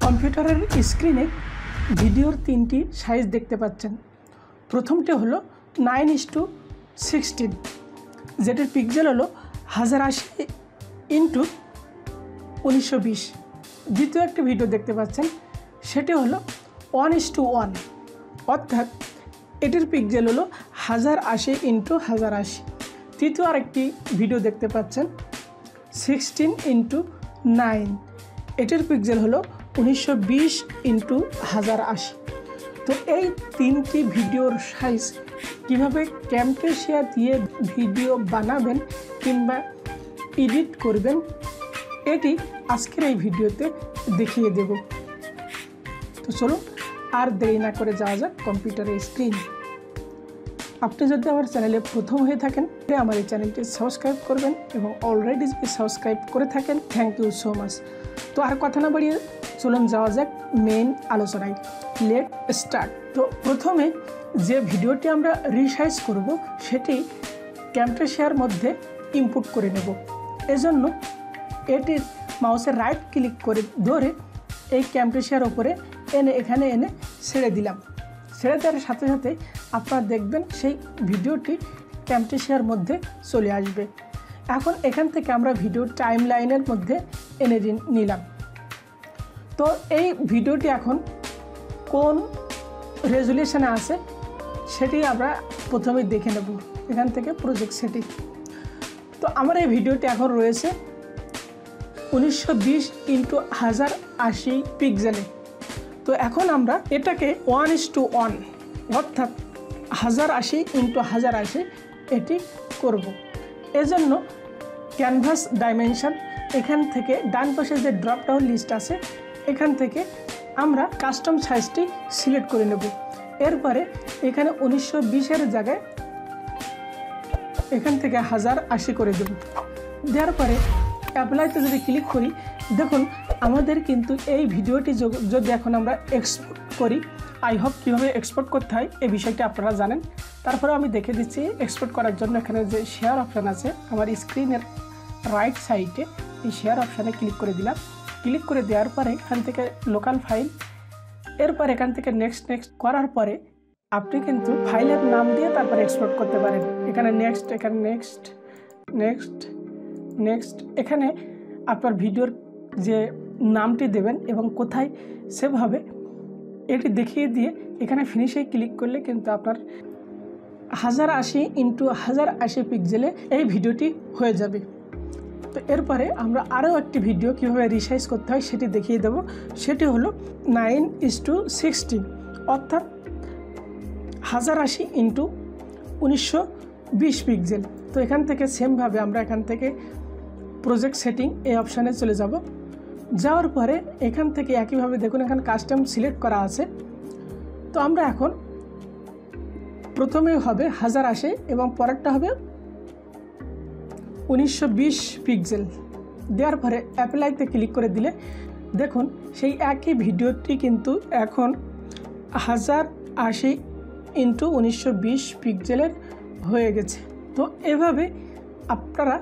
কম্পিউটারের স্ক্রিনে ভিডিওর তিনটি সাইজ দেখতে পাচ্ছেন। প্রথমটি হলো 9:16, যেটির পিক্সেল হলো 1080x1920। দ্বিতীয় একটি ভিডিও দেখতে পাচ্ছেন, সেটি হলো 1:1, অর্থাৎ এটির পিক্সেল হলো 1080x1080। তৃতীয় আরেকটি ভিডিও দেখতে পাচ্ছেন 16:9, এটির পিক্সেল হলো 1920x1080। তো এই তিনটি ভিডিওর সাইজ কীভাবে ক্যামটেসিয়া দিয়ে ভিডিও বানাবেন কিংবা এডিট করবেন, এটি আজকের এই ভিডিওতে দেখিয়ে দেব। তো চলুন আর দেরি না করে যাওয়া যাক কম্পিউটারের স্ক্রিন। আপনি যদি আমার চ্যানেলে প্রথম হয়ে থাকেন আমার এই চ্যানেলটি সাবস্ক্রাইব করবেন এবং অলরেডি যদি সাবস্ক্রাইব করে থাকেন থ্যাংক ইউ সো মাচ। তো আর কথা না বাড়িয়ে চলুন যাওয়া যাক মেইন আলোচনায়। Let start. তো প্রথমে যে ভিডিওটি আমরা রিসাইজ করব সেটি ক্যামটেসিয়ার মধ্যে ইনপুট করে নেব। এজন্য এটির মাউসের রাইট ক্লিক করে ধরে এই ক্যামটেসিয়ার ওপরে এখানে এনে ছেড়ে দিলাম। ছেড়ে দেওয়ার সাথে সাথে আপনারা দেখবেন সেই ভিডিওটি ক্যামটেসিয়ার মধ্যে চলে আসবে। এখন এখান থেকে আমরা ভিডিও টাইম লাইনের মধ্যে এনে নিলাম। তো এই ভিডিওটি এখন কোন রেজুলেশনে আছে সেটি আমরা প্রথমে দেখে নেব এখান থেকে প্রজেক্ট সেটিং। তো আমার এই ভিডিওটি এখন রয়েছে 1920x1080 পিক্সেলে। তো এখন আমরা এটাকে 1:1, অর্থাৎ 1080x1080 এটি করব। এজন্য ক্যানভাস ডাইমেনশন এখান থেকে ডান পাশে যে ড্রপ ডাউন লিস্ট আছে এখান থেকে আমরা কাস্টম সাইজটি সিলেক্ট করে নেব। এরপরে এখানে 1920-এর জায়গায় এখান থেকে 1080 করে দেব। দেওয়ার পরে অ্যাপ্লাইতে যদি ক্লিক করি, দেখুন আমাদের কিন্তু এই ভিডিওটি যদি এখন আমরা এক্সপোর্ট করি, আই হোপ কীভাবে এক্সপোর্ট করতে হয় এই বিষয়টি আপনারা জানেন। তারপরে আমি দেখে দিচ্ছি এক্সপোর্ট করার জন্য এখানে যে শেয়ার অপশান আছে আমার স্ক্রিনের রাইট সাইডে এই শেয়ার অপশানে ক্লিক করে দিলাম। ক্লিক করে দেওয়ার পরে এখান থেকে লোকাল ফাইল, এরপর এখান থেকে নেক্সট করার পরে আপনি কিন্তু ফাইলের নাম দিয়ে তারপরে এক্সপোর্ট করতে পারেন। এখানে নেক্সট, এখানে নেক্সট, এখানে আপনার ভিডিওর যে নামটি দেবেন এবং কোথায় সেভ হবে এটি দেখিয়ে দিয়ে এখানে ফিনিশে ক্লিক করলে কিন্তু আপনার 1080x1080 পিক্সেলে এই ভিডিওটি হয়ে যাবে। তো এরপরে আমরা আরও একটি ভিডিও কীভাবে রিসাইজ করতে হয় সেটি দেখিয়ে দেব। সেটি হলো 9:16, অর্থাৎ 1080x1920 পিক্সেল। তো এখান থেকে সেমভাবে আমরা এখান থেকে প্রজেক্ট সেটিং এই অপশানে চলে যাব। যাওয়ার পরে এখান থেকে একইভাবে দেখুন এখানে কাস্টম সিলেক্ট করা আছে। তো আমরা এখন প্রথমে হবে 1080 এবং পরেরটা হবে 1920 পিক্সেল। দেওয়ার পরে অ্যাপ্লাইতে ক্লিক করে দিলে দেখুন সেই একই ভিডিওটি কিন্তু এখন 1080x1920 পিক্সেলের হয়ে গেছে। তো এভাবে আপনারা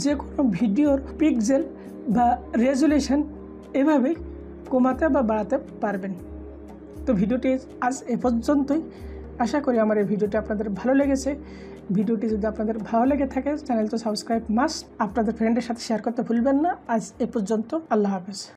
যে কোনো ভিডিওর পিক্সেল বা রেজুলেশন এভাবেই কমাতে বা বাড়াতে পারবেন। তো ভিডিওটি আজ এ পর্যন্তই। আশা করি আমার এই ভিডিওটি আপনাদের ভালো লেগেছে। ভিডিওটি যদি আপনাদের ভালো লেগে থাকে চ্যানেল তো সাবস্ক্রাইব মাস্ট, আপনাদের ফ্রেন্ডের সাথে শেয়ার করতে ভুলবেন না। আজ এ পর্যন্ত, আল্লাহ হাফেজ।